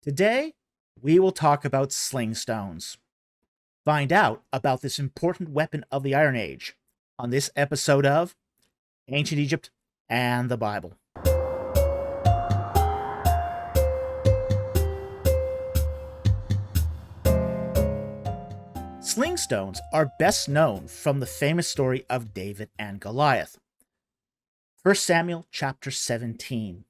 Today, we will talk about sling stones. Find out about this important weapon of the Iron Age on this episode of Ancient Egypt and the Bible. Sling stones are best known from the famous story of David and Goliath. 1 Samuel chapter 17.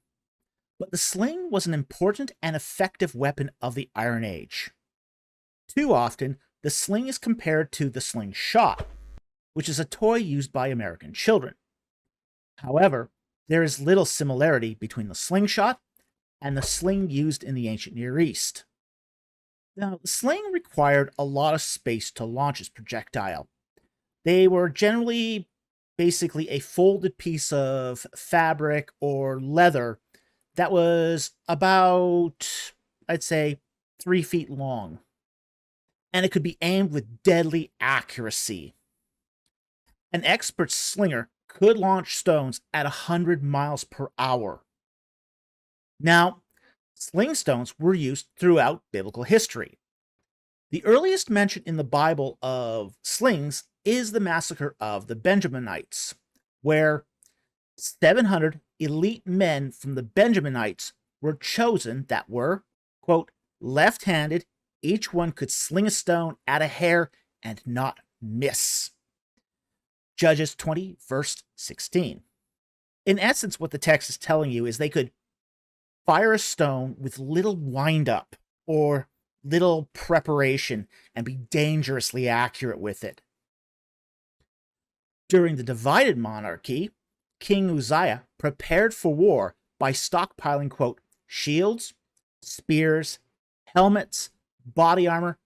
But the sling was an important and effective weapon of the Iron Age. Too often, the sling is compared to the slingshot, which is a toy used by American children. However, there is little similarity between the slingshot and the sling used in the ancient Near East. Now, the sling required a lot of space to launch its projectile. They were generally basically a folded piece of fabric or leather that was about, I'd say, 3 feet long. And it could be aimed with deadly accuracy. An expert slinger could launch stones at 100 miles per hour. Now, sling stones were used throughout biblical history. The earliest mention in the Bible of slings is the massacre of the Benjaminites, where 700 elite men from the Benjaminites were chosen that were, quote, left-handed. Each one could sling a stone at a hair and not miss. Judges 20, verse 16. In essence, what the text is telling you is they could fire a stone with little wind-up or little preparation and be dangerously accurate with it. During the divided monarchy, King Uzziah prepared for war by stockpiling, quote, shields, spears, helmets, body armor,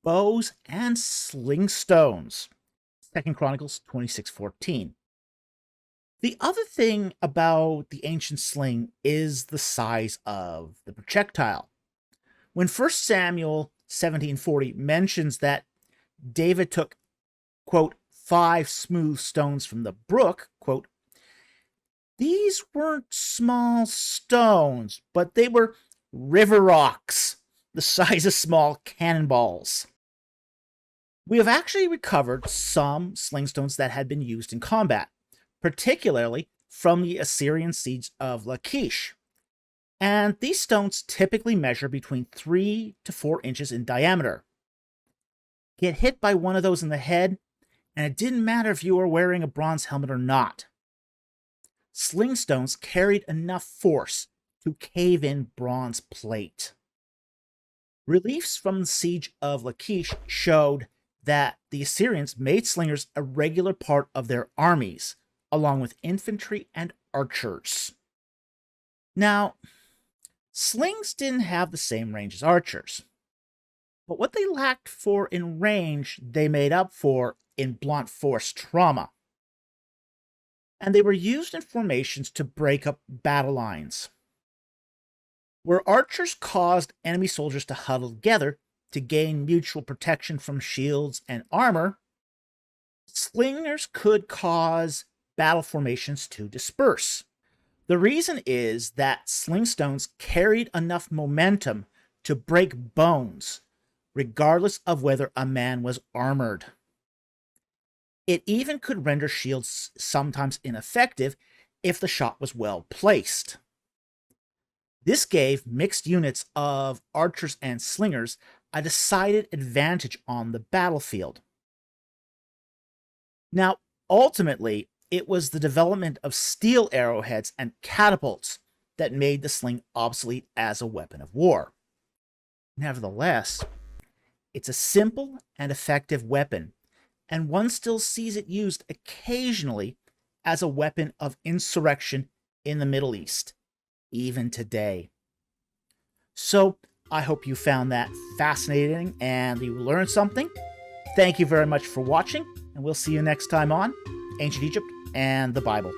bows, and sling stones. 2 Chronicles 26:14. The other thing about the ancient sling is the size of the projectile. When 1 Samuel 17:40 mentions that David took, quote, 5 smooth stones from the brook, quote, these weren't small stones, but they were river rocks, the size of small cannonballs. We have actually recovered some sling stones that had been used in combat, particularly from the Assyrian siege of Lachish. And these stones typically measure between 3 to 4 inches in diameter. Get hit by one of those in the head, and it didn't matter if you were wearing a bronze helmet or not. Sling stones carried enough force to cave in bronze plate. Reliefs from the siege of Lachish showed that the Assyrians made slingers a regular part of their armies, along with infantry and archers. Now, slings didn't have the same range as archers, but what they lacked for in range, they made up for in blunt force trauma. And they were used in formations to break up battle lines. Where archers caused enemy soldiers to huddle together to gain mutual protection from shields and armor, slingers could cause battle formations to disperse. The reason is that sling stones carried enough momentum to break bones, regardless of whether a man was armored. It even could render shields sometimes ineffective if the shot was well placed. This gave mixed units of archers and slingers a decided advantage on the battlefield. Now, ultimately, it was the development of steel arrowheads and catapults that made the sling obsolete as a weapon of war. Nevertheless, it's a simple and effective weapon, and one still sees it used occasionally as a weapon of insurrection in the Middle East, even today. So, I hope you found that fascinating and you learned something. Thank you very much for watching, and we'll see you next time on Ancient Egypt and the Bible.